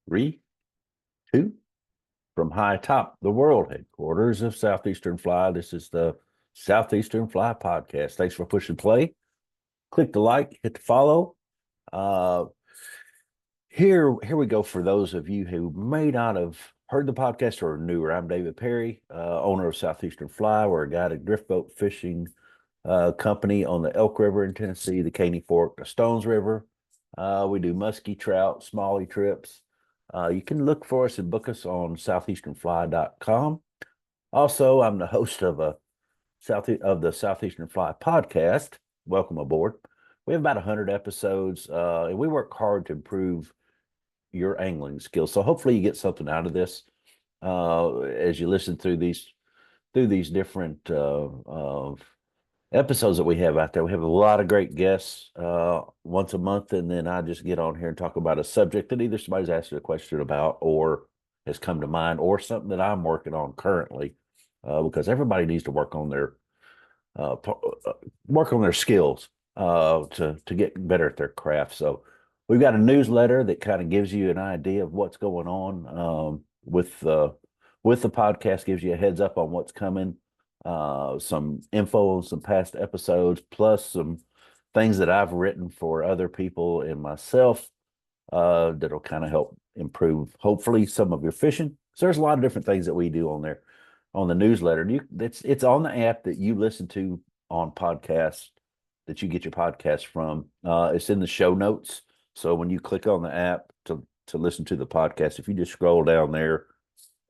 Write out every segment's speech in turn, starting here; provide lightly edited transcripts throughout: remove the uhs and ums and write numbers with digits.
Three, two, from high top, the world headquarters of Southeastern Fly. This is the Southeastern Fly podcast. Thanks for pushing play. Click the like, hit the follow. Uh, here we go. For those of you who may not have heard the podcast or are newer, I'm David Perry, owner of Southeastern Fly. We're a guided drift boat fishing company on the Elk River in Tennessee, the Caney Fork, the Stones River. We do muskie trout, smallie trips. You can look for us and book us on southeasternfly.com. Also, I'm the host of the Southeastern Fly podcast. Welcome aboard. We have about 100 episodes, and we work hard to improve your angling skills. So hopefully you get something out of this as you listen through these different episodes that we have out there. We have a lot of great guests once a month, and then I just get on here and talk about a subject that either somebody's asked a question about or has come to mind, or something that I'm working on currently, because everybody needs to uh, work on their skills to get better at their craft. So we've got a newsletter that kind of gives you an idea of what's going on with the podcast, gives you a heads up on what's coming, some info on some past episodes, plus some things that I've written for other people and myself that'll kind of help improve, hopefully, some of your fishing. So there's a lot of different things that we do on there on the newsletter. And it's on the app that you listen to on podcasts, that you get your podcast from. It's in the show notes. So when you click on the app to listen to the podcast, if you just scroll down there,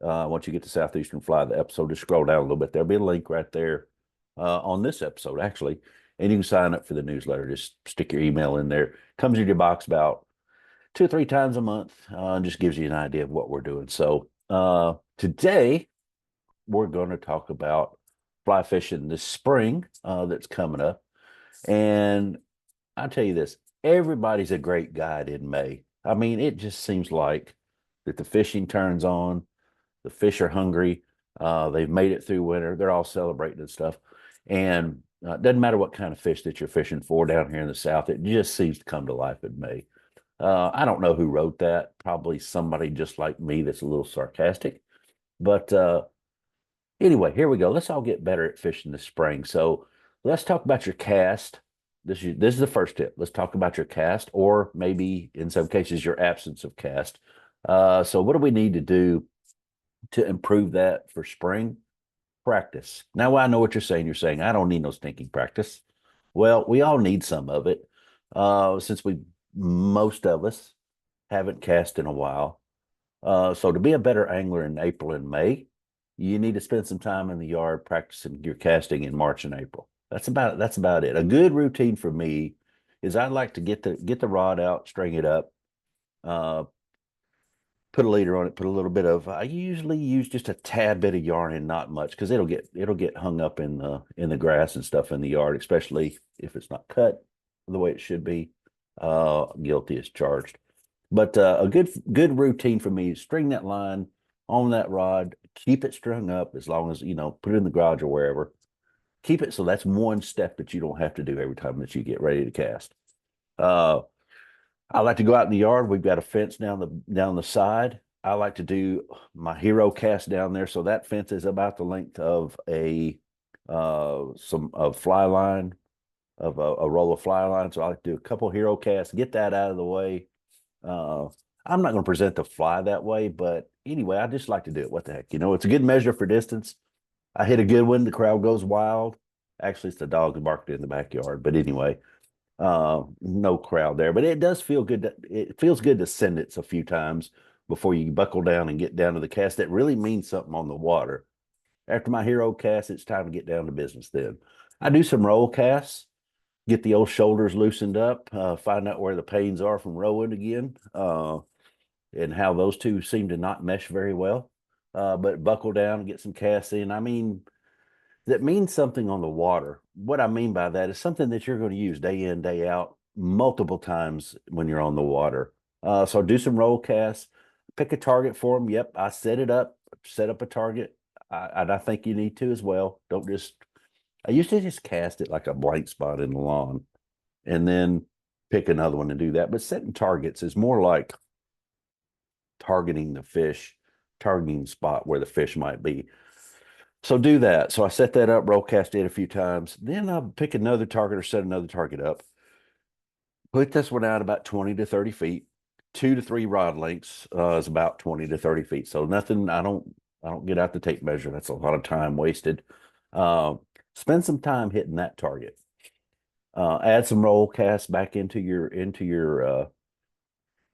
once you get to Southeastern Fly, the episode, just scroll down a little bit. There'll be a link right there on this episode, actually, and you can sign up for the newsletter. Just stick your email in there. Comes in your box about 2 or 3 times a month, and just gives you an idea of what we're doing. So today we're going to talk about fly fishing this spring that's coming up. And I'll tell you this, everybody's a great guide in May. I mean, it just seems like that the fishing turns on, the fish are hungry, they've made it through winter, they're all celebrating and stuff. And it doesn't matter what kind of fish that you're fishing for down here in the South, it just seems to come to life in May. I don't know who wrote that, probably somebody just like me that's a little sarcastic. But anyway, here we go. Let's all get better at fishing this spring. So let's talk about your cast. This is the first tip. Let's talk about your cast, or maybe in some cases your absence of cast. So what do we need to do to improve that for spring? Practice. Now I know what you're saying. You're saying I don't need no stinking practice. Well, we all need some of it. Since most of us haven't cast in a while. So to be a better angler in April and May, you need to spend some time in the yard practicing your casting in March and April. That's about it. A good routine for me is I'd like to get the rod out, string it up, uh, put a leader on it, put a little bit of. I usually use just a tad bit of yarn and not much, because it'll get hung up in the grass and stuff in the yard, especially if it's not cut the way it should be. Guilty as charged. But a good routine for me is string that line on that rod, keep it strung up as long as, put it in the garage or wherever. Keep it so that's one step that you don't have to do every time that you get ready to cast. Uh, I like to go out in the yard. We've got a fence down the side. I like to do my hero cast down there. So that fence is about the length of a fly line, of a roll of fly line. So I like to do a couple hero casts, get that out of the way. Uh, I'm not going to present the fly that way, but anyway, I just like to do it. What the heck? It's a good measure for distance. I hit a good one, the crowd goes wild. Actually, it's the dogs barking in the backyard. But anyway, no crowd there. But it does feel good. It feels good to send it a few times before you buckle down and get down to the cast. That really means something on the water. After my hero cast, it's time to get down to business then. I do some roll casts, get the old shoulders loosened up, find out where the pains are from rowing again, and how those two seem to not mesh very well. But buckle down and get some casts in. I mean, that means something on the water. What I mean by that is something that you're going to use day in, day out, multiple times when you're on the water. So do some roll casts, pick a target for them. Yep, I set up a target. And I think you need to as well. Don't just, I used to just cast it like a blank spot in the lawn and then pick another one and do that. But setting targets is more like targeting the fish, targeting the spot where the fish might be. So do that. So I set that up, roll cast it a few times. Then I'll pick another target or set another target up. Put this one out about 20 to 30 feet. 2 to 3 rod lengths is about 20 to 30 feet. So nothing, I don't get out the tape measure. That's a lot of time wasted. Uh, Spend some time hitting that target. Add some roll casts back into your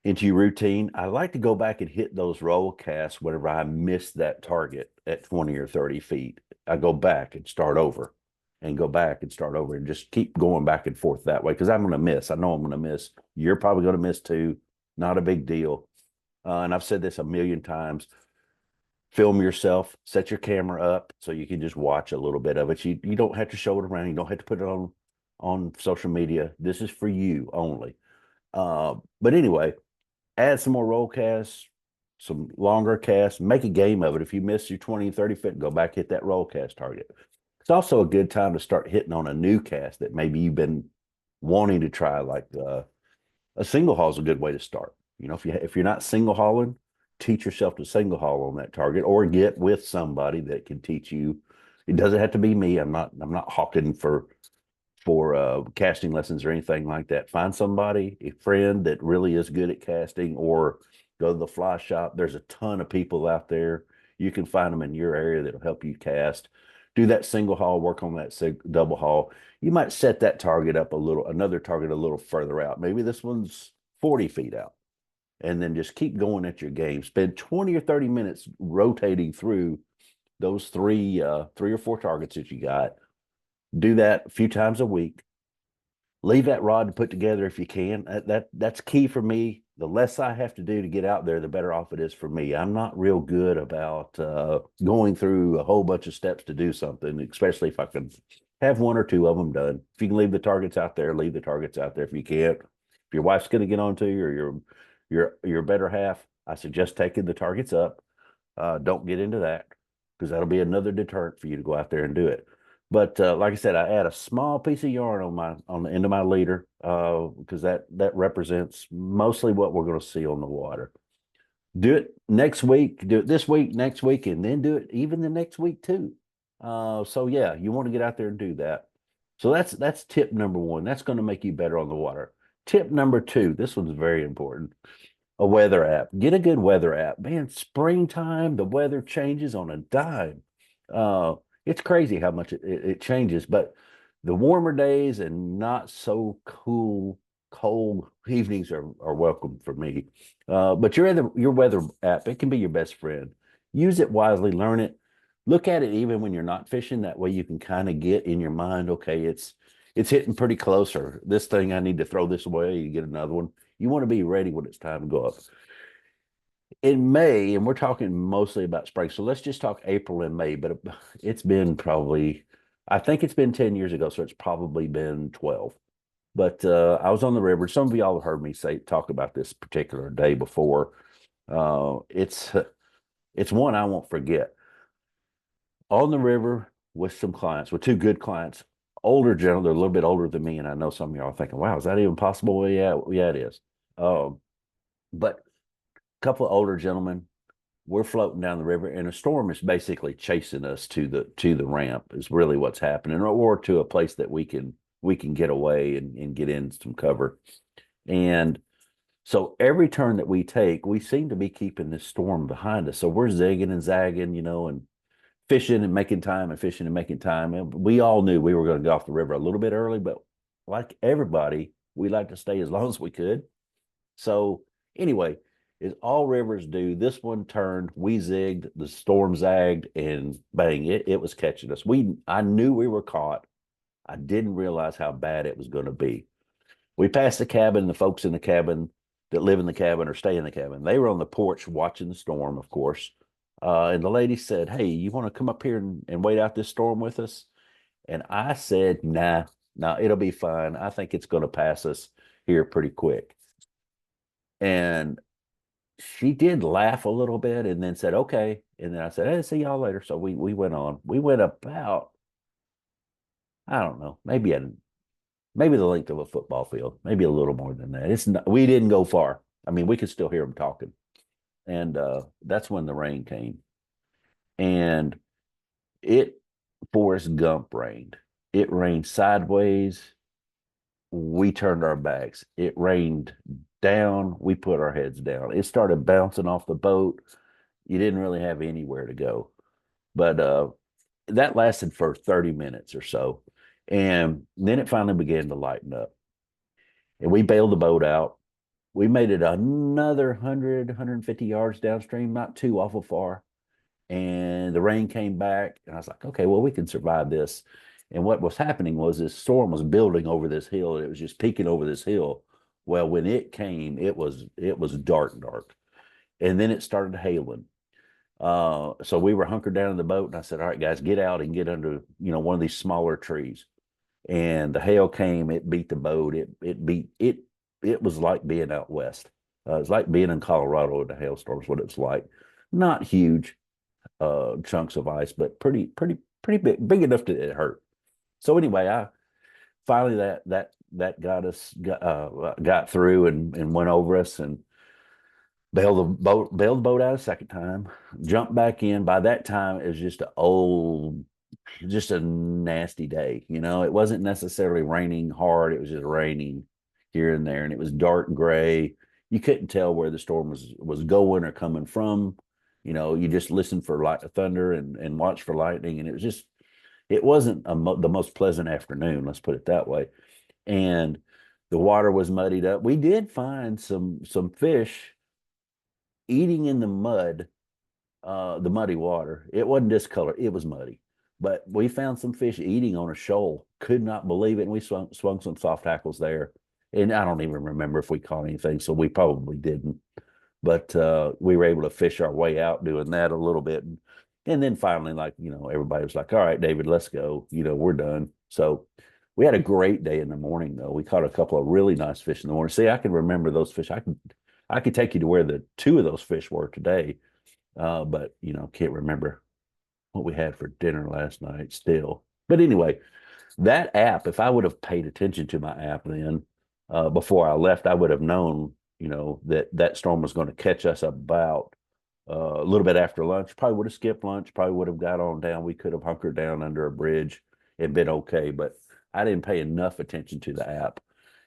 routine. I like to go back and hit those roll casts whenever I miss that target at 20 or 30 feet. I go back and start over and go back and start over and just keep going back and forth that way because I'm going to miss. I know I'm going to miss. You're probably going to miss too. Not a big deal. And I've said this a million times. Film yourself, set your camera up so you can just watch a little bit of it. You don't have to show it around. You don't have to put it on social media. This is for you only. But anyway, add some more roll casts, some longer casts, make a game of it. If you miss your 20, 30 foot, go back, hit that roll cast target. It's also a good time to start hitting on a new cast that maybe you've been wanting to try. Like a single haul is a good way to start. If you're not single hauling, teach yourself to single haul on that target or get with somebody that can teach you. It doesn't have to be me. I'm not hawking for casting lessons or anything like that. Find somebody, a friend that really is good at casting, or go to the fly shop. There's a ton of people out there. You can find them in your area that'll help you cast. Do that single haul, work on that double haul. You might set that target up another target a little further out. Maybe this one's 40 feet out. And then just keep going at your game. Spend 20 or 30 minutes rotating through those three or four targets that you got. Do that a few times a week. Leave that rod to put together if you can. That's key for me. The less I have to do to get out there, the better off it is for me. I'm not real good about going through a whole bunch of steps to do something, especially if I can have one or two of them done. If you can leave the targets out there, leave the targets out there. If you can't, if your wife's going to get onto you or your better half, I suggest taking the targets up. Don't get into that because that'll be another deterrent for you to go out there and do it. But like I said, I add a small piece of yarn on the end of my leader because that represents mostly what we're going to see on the water. Do it next week, do it this week, next week, and then do it even the next week too. So yeah, you want to get out there and do that. So that's tip number one. That's going to make you better on the water. Tip number two, this one's very important. A weather app. Get a good weather app. Man, springtime, the weather changes on a dime. It's crazy how much it changes, but the warmer days and not so cold evenings are welcome for me. But your weather app, it can be your best friend. Use it wisely, learn it, look at it even when you're not fishing. That way you can kind of get in your mind, okay, it's hitting pretty close, or this thing I need to throw this away, you get another one. You want to be ready when it's time to go up. In May, and we're talking mostly about spring, so let's just talk April and May, but it's been probably, I think it's been 10 years ago, so it's probably been 12. But I was on the river. Some of y'all have heard me talk about this particular day before. It's one I won't forget. On the river with some clients, with two good clients, older gentlemen, they're a little bit older than me, and I know some of y'all are thinking, wow, is that even possible? Well, yeah, it is. But a couple of older gentlemen, we're floating down the river, and a storm is basically chasing us to the ramp. Is really what's happening, or to a place that we can get away and get in some cover. And so every turn that we take, we seem to be keeping this storm behind us. So we're zigging and zagging, and fishing and making time and fishing and making time. And we all knew we were going to get off the river a little bit early, but like everybody, we like to stay as long as we could. So anyway, as all rivers do, this one turned, we zigged, the storm zagged, and bang, it was catching us. I knew we were caught. I didn't realize how bad it was going to be. We passed the cabin, the folks in the cabin that live in the cabin or stay in the cabin. They were on the porch watching the storm, of course. And the lady said, hey, you want to come up here and wait out this storm with us? And I said, nah, it'll be fine. I think it's going to pass us here pretty quick. And she did laugh a little bit and then said, okay. And then I said, hey, see y'all later. So we went on. We went about, I don't know, maybe the length of a football field, maybe a little more than that. We didn't go far. I mean, we could still hear them talking. And that's when the rain came. And it Forrest Gump rained. It rained sideways. We turned our backs. It rained down. We put our heads down. It started bouncing off the boat. You didn't really have anywhere to go. But that lasted for 30 minutes or so. And then it finally began to lighten up. And we bailed the boat out. We made it another 100, 150 yards downstream, not too awful far. And the rain came back. And I was like, okay, well, we can survive this. And what was happening was this storm was building over this hill. And it was just peeking over this hill. Well, when it came, it was dark, dark. And then it started hailing. So we were hunkered down in the boat, and I said, "All right, guys, get out and get under, one of these smaller trees." And the hail came. It beat the boat. It beat it. It was like being out west. It's like being in Colorado in the hailstorms. What it's like. Not huge chunks of ice, but pretty big enough to it hurt. So anyway, I finally that got through and went over us and bailed the boat out a second time, jumped back in. By that time, it was just a nasty day. It wasn't necessarily raining hard. It was just raining here and there, and it was dark gray. You couldn't tell where the storm was going or coming from. You just listened for light thunder and watch for lightning, and it wasn't the most pleasant afternoon. Let's put it that way. And the water was muddied up. We did find some fish eating in the mud, the muddy water. It wasn't discolored, it was muddy. But we found some fish eating on a shoal. Could not believe it. And we swung some soft tackles there. And I don't even remember if we caught anything, so we probably didn't. But we were able to fish our way out doing that a little bit. And then finally, everybody was like, all right, David, let's go. We're done. So we had a great day in the morning, though. We caught a couple of really nice fish in the morning. See, I can remember those fish. I could take you to where the two of those fish were today, but can't remember what we had for dinner last night still. But anyway, that app, if I would have paid attention to my app then before I left, I would have known, that storm was going to catch us about a little bit after lunch. Probably would have skipped lunch, probably would have got on down. We could have hunkered down under a bridge and been okay, but I didn't pay enough attention to the app.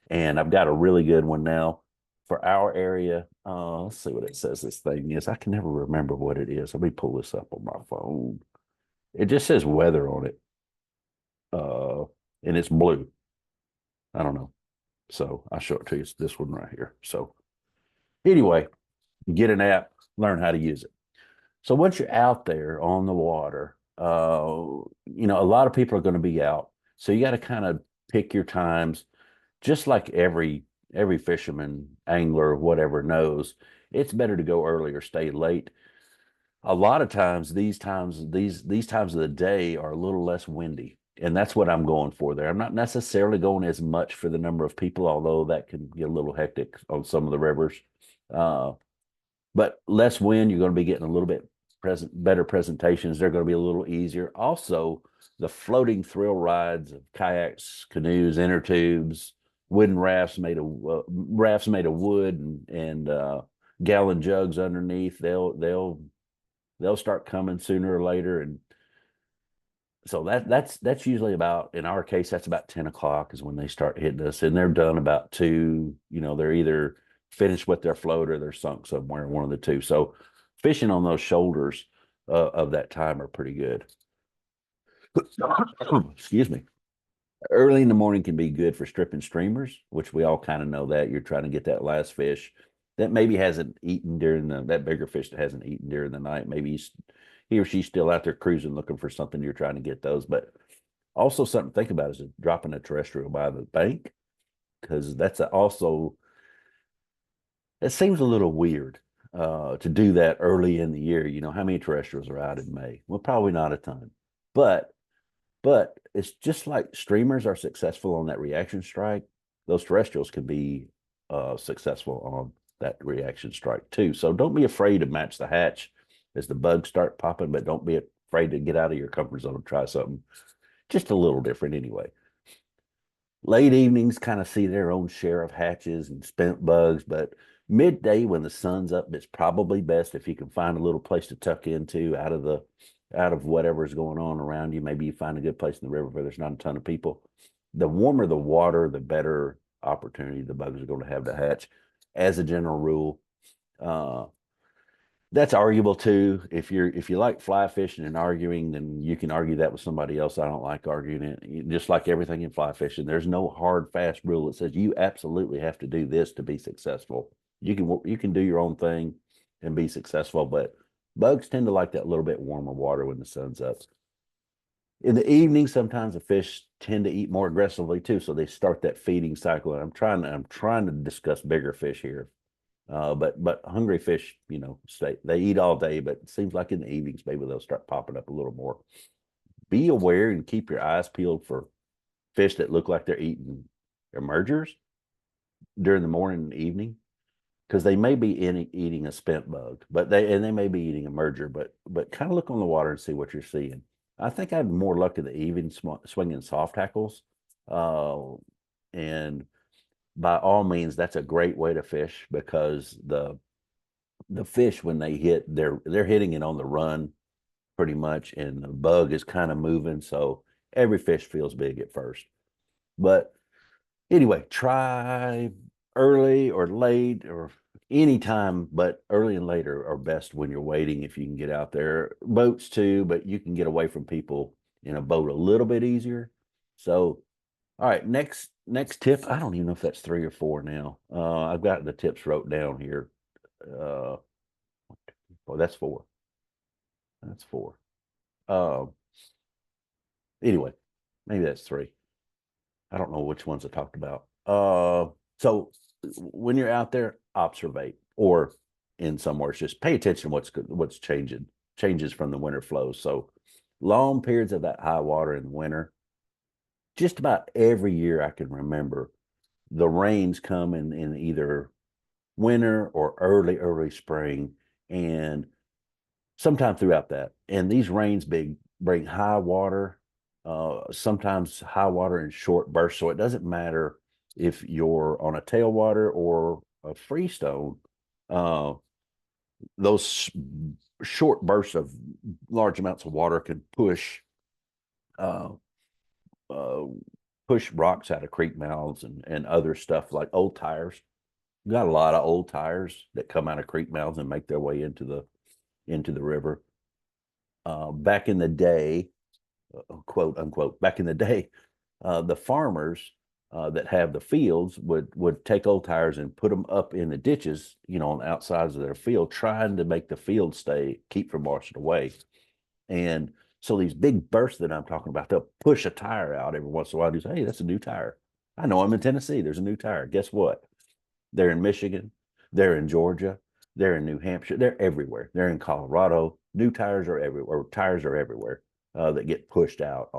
And I've got a really good one now for our area. Let's see what it says this thing is. I can never remember what it is. Let me pull this up on my phone. It just says weather on it. And it's blue. I don't know. So I'll show it to you. It's this one right here. So anyway, get an app, learn how to use it. So once you're out there on the water, a lot of people are going to be out. So you got to kind of pick your times, just like every fisherman, angler, whatever knows, it's better to go early or stay late. A lot of times, these times of the day are a little less windy, and that's what I'm going for there. I'm not necessarily going as much for the number of people, although that can get a little hectic on some of the rivers. Uh, but less wind, you're going to be getting a little bit better presentations. They're going to be a little easier. Also, the floating thrill rides of kayaks, canoes, inner tubes, wooden rafts made of wood and gallon jugs underneath. They'll start coming sooner or later, and so that's usually about, in our case, that's about 10 o'clock is when they start hitting us, and they're done about 2. They're either finished with their float or they're sunk somewhere, one of the two. So fishing on those shoulders of that time are pretty good. Excuse me. Early in the morning can be good for stripping streamers, which we all kind of know that you're trying to get that last fish that maybe hasn't eaten that bigger fish that hasn't eaten during the night. Maybe he or she's still out there cruising looking for something. You're trying to get those. But also something to think about is dropping a terrestrial by the bank, because it seems a little weird to do that early in the year. How many terrestrials are out in May? Well, probably not a ton, but it's just like streamers are successful on that reaction strike. Those terrestrials can be successful on that reaction strike too. So don't be afraid to match the hatch as the bugs start popping, but don't be afraid to get out of your comfort zone and try something just a little different anyway. Late evenings kind of see their own share of hatches and spent bugs, but Midday when the sun's up, it's probably best if you can find a little place to tuck into out of whatever's going on around you. Maybe you find a good place in the river where there's not a ton of people. The warmer the water, the better opportunity the bugs are going to have to hatch. As a general rule, uh, that's arguable too. If you like fly fishing and arguing, then you can argue that with somebody else. I don't like arguing it. Just like everything in fly fishing, there's no hard fast rule that says you absolutely have to do this to be successful. You can do your own thing and be successful, but bugs tend to like that little bit warmer water when the sun's up. In the evening, sometimes the fish tend to eat more aggressively too, so they start that feeding cycle. And I'm trying to discuss bigger fish here. But hungry fish, they eat all day, but it seems like in the evenings maybe they'll start popping up a little more. Be aware and keep your eyes peeled for fish that look like they're eating emergers during the morning and evening, because they may be eating a spent bug, they may be eating a merger, but kind of look on the water and see what you're seeing. I think I have more luck in the evening swinging soft tackles, and by all means, that's a great way to fish because the fish when they hit, they're hitting it on the run pretty much, and the bug is kind of moving, so every fish feels big at first. But anyway, try early or late or any time, but early and late are best when you're waiting if you can get out there. Boats too, but you can get away from people in a boat a little bit easier. So all right, next tip. I don't even know if that's three or four now. I've got the tips wrote down here. Uh, oh, that's four. That's four. Uh, anyway, maybe that's three. I don't know which ones I talked about. So when you're out there, observate, or in some words, just pay attention to what's changes from the winter flows. So long periods of that high water in the winter, just about every year I can remember, the rains come in either winter or early spring, and sometime throughout that. And these rains bring high water, sometimes high water in short bursts. So it doesn't matter if you're on a tailwater or a freestone. Uh, those short bursts of large amounts of water can uh, uh, push rocks out of creek mouths and other stuff like old tires. We got a lot of old tires that come out of creek mouths and make their way into the river. Back in the day, quote unquote, back in the day, the farmers that have the fields would take old tires and put them up in the ditches, on the outsides of their field, trying to make the field keep from washing away. And so these big bursts that I'm talking about, they'll push a tire out every once in a while and say, hey, that's a new tire. I know I'm in Tennessee. There's a new tire. Guess what? They're in Michigan. They're in Georgia. They're in New Hampshire. They're everywhere. They're in Colorado. New tires are everywhere. Tires are everywhere that get pushed out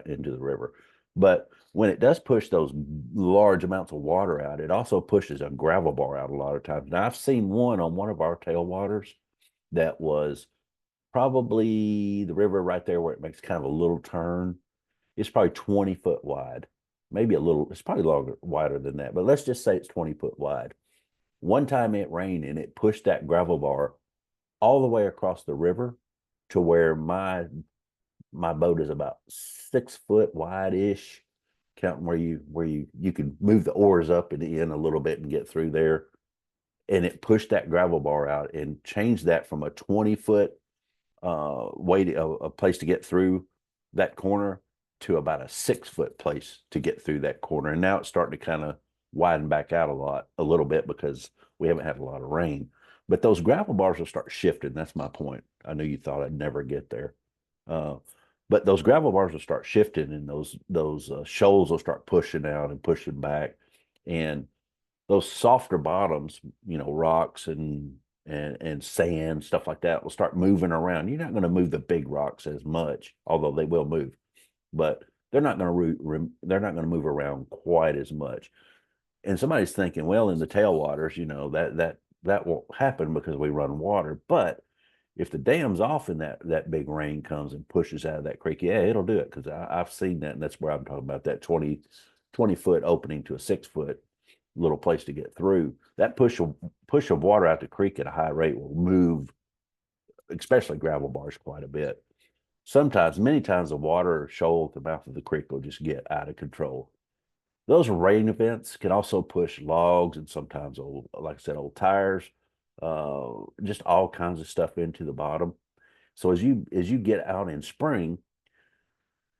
into the river. But when it does push those large amounts of water out, it also pushes a gravel bar out a lot of times. Now, I've seen one on one of our tailwaters that was probably the river right there where it makes kind of a little turn. It's probably 20 foot wide, maybe a little, it's probably wider than that, but let's just say it's 20 foot wide. One time it rained and it pushed that gravel bar all the way across the river to where my boat is about 6 foot wide ish, counting where you can move the oars up and in a little bit and get through there. And it pushed that gravel bar out and changed that from a 20-foot a place to get through that corner to about a 6 foot place to get through that corner. And now it's starting to kind of widen back out a little bit because we haven't had a lot of rain. But those gravel bars will start shifting. That's my point. I know you thought I'd never get there. Uh, but those gravel bars will start shifting and those shoals will start pushing out and pushing back. And those softer bottoms, rocks and sand, stuff like that will start moving around. You're not going to move the big rocks as much, although they will move, but they're not going to move around quite as much. And somebody's thinking, well, in the tailwaters, that won't happen because we run water. But if the dam's off and that big rain comes and pushes out of that creek, yeah, it'll do it because I've seen that, and that's where I'm talking about that 20 foot opening to a 6 foot. little place to get through. That push of water out the creek at a high rate will move, especially gravel bars, quite a bit. Sometimes, many times, the water or shoal at the mouth of the creek will just get out of control. Those rain events can also push logs and sometimes old, like I said, old tires, just all kinds of stuff into the bottom. So as you get out in spring,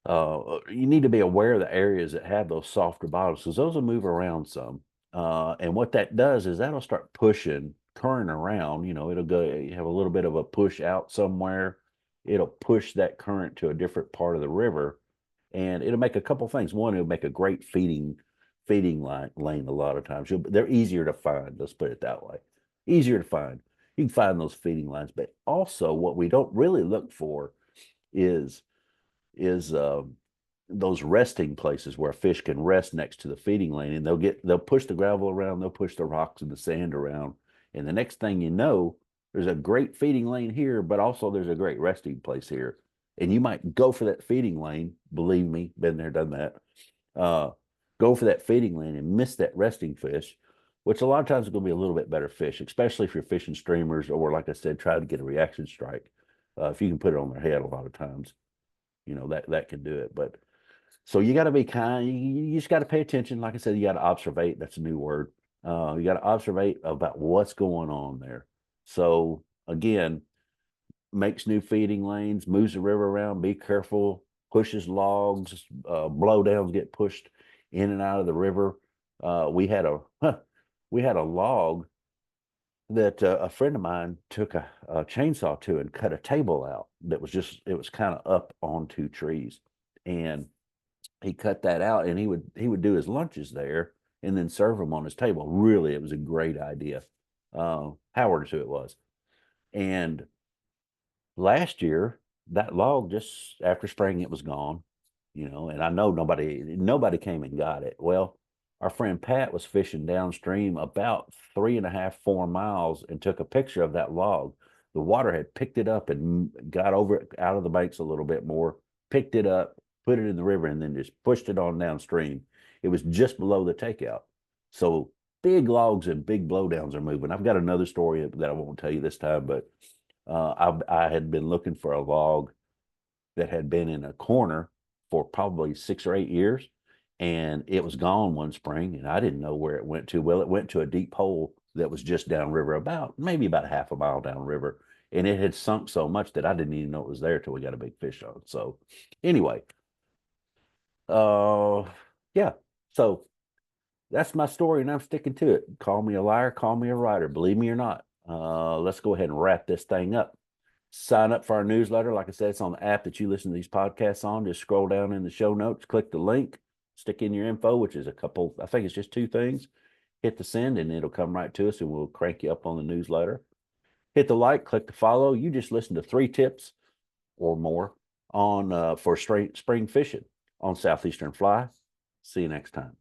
you need to be aware of the areas that have those softer bottoms because those will move around some. And what that does is that'll start pushing current around. It'll go, you have a little bit of a push out somewhere. It'll push that current to a different part of the river, and it'll make a couple things. One, it'll make a great feeding lane a lot of times. They're easier to find. Let's put it that way. Easier to find. You can find those feeding lines, but also what we don't really look for is is those resting places where fish can rest next to the feeding lane, and they'll push the gravel around, they'll push the rocks and the sand around, and the next thing you know, there's a great feeding lane here, but also there's a great resting place here, and you might go for that feeding lane. Believe me, been there, done that. Go for that feeding lane and miss that resting fish, which a lot of times is going to be a little bit better fish, especially if you're fishing streamers or, like I said, try to get a reaction strike. If you can put it on their head, a lot of times that can do it. But so you got to be kind. You just got to pay attention. Like I said, you got to observate. That's a new word. You got to observate about what's going on there. So again, makes new feeding lanes, moves the river around. Be careful. Pushes logs. Blowdowns get pushed in and out of the river. We had a log that a friend of mine took a chainsaw to and cut a table out that was it was kind of up on two trees, and he cut that out, and he would do his lunches there and then serve them on his table. Really, it was a great idea. Howard, who it was. And last year, that log, just after spring, it was gone, and I know nobody came and got it. Well, our friend Pat was fishing downstream about 3.5, 4 miles and took a picture of that log. The water had picked it up and got over it out of the banks a little bit more, picked it up, put it in the river, and then just pushed it on downstream. It was just below the takeout. So big logs and big blowdowns are moving. I've got another story that I won't tell you this time, but I had been looking for a log that had been in a corner for probably 6 or 8 years, and it was gone one spring, and I didn't know where it went to. Well, it went to a deep hole that was just downriver, maybe about half a mile downriver, and it had sunk so much that I didn't even know it was there till we got a big fish on. So anyway, uh, yeah. So that's my story, and I'm sticking to it. Call me a liar, call me a writer, believe me or not. Let's go ahead and wrap this thing up. Sign up for our newsletter. Like I said, it's on the app that you listen to these podcasts on. Just scroll down in the show notes, click the link, stick in your info, which is I think it's just 2 things. Hit the send, and it'll come right to us, and we'll crank you up on the newsletter. Hit the like, click the follow. You just listen to 3 tips or more on for spring fishing on Southeastern Fly. See you next time.